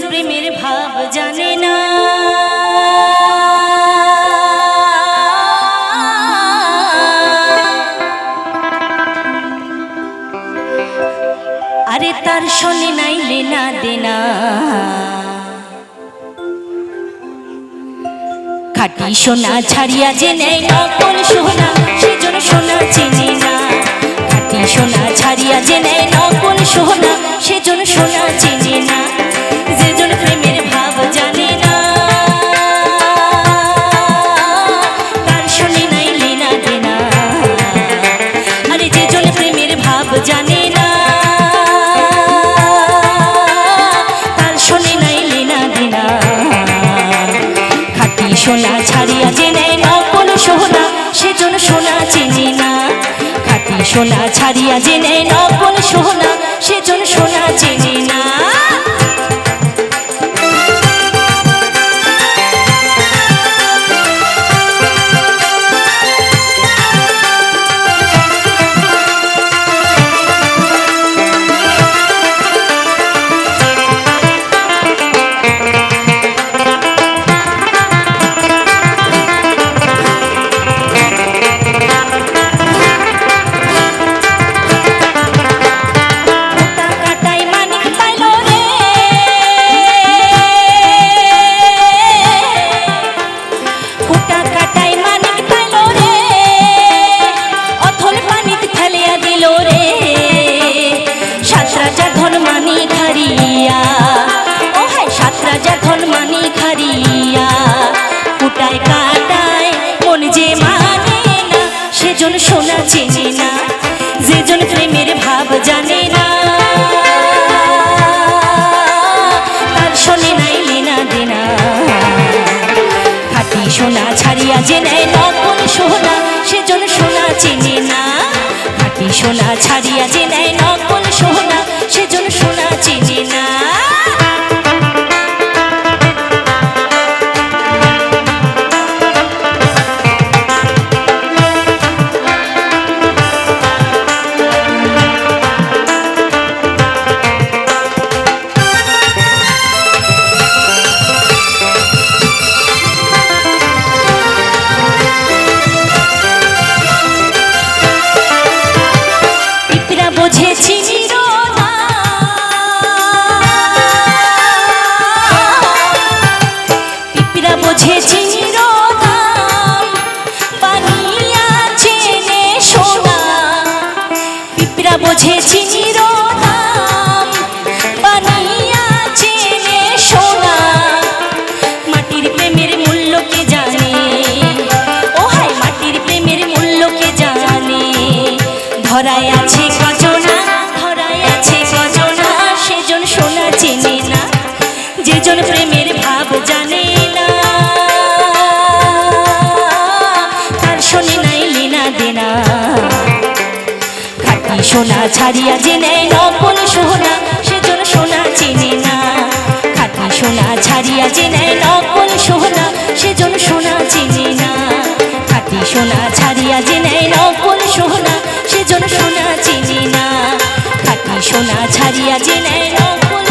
প্রেমের ভাব জানে না, আরে তার শোনে নাই লেনা দেনা। খাঁটি সোনা ছাড়িয়া যে নেয় নকল সোনা, সেজন্য সোনা চেনে না। খাঁটি সোনা ছাড়িয়া যে নেয় নকল সোনা, সেজন্য সোনা চেনে না। যেজন প্রেমের ভাব জানে না, তার শোনে নাই লেনা দেনা। আরে যেজন প্রেমের ভাব জানে না, তার শোনে নাই লেনা দেনা। খাঁটি সোনা ছাড়িয়া যে নেয় নকল সোনা, সেজন্য সোনা চেনে না। খাঁটি সোনা ছাড়িয়া যে নেয় নকল সোনা, সেজন্য সোনা চেনে না। কুটায় কাটায় মন যে মানে না, সেজন সোনা চেনে না। যেজন প্রেমের ভাব জানে না, তার শোনে নাই লেনা দেনা। খাঁটি সোনা ছাড়িয়া যে নেয় নকল সোনা, সেজন সোনা চেনে না। খাঁটি সোনা ছাড়িয়া যে নেয় নকল সোনা, সেজন সোনা চেনে না। বুঝেছি না, পিঁপড়া বুঝেছি না, পানিয়া চেনে সোনা। পিঁপড়া বুঝেছি না, পানিয়া চেনে সোনা। মাটির প্রেমের মূল্য কে জানে, ও হায় মাটির প্রেমের মূল্য কে জানে। ধরায় আছে গজনা, ধরায় আছে গজনা, সেজন সোনা চেনে না। যেজন প্রেমের ভাব জানে না, তার শোনে নাই লেনা দেনা। খাঁটি সোনা ছাড়িয়া যে নেয় নকল সোনা, সেজন সোনা চেনে না। খাঁটি সোনা ছাড়িয়া যে নেয় নকল সোনা, সেজন সোনা চেনে না। খাঁটি সোনা ছাড়িয়া যে নেয় নকল সোনা, সেজন সোনা চেনে না। খাঁটি সোনা ছাড়িয়া যে নেয় নকল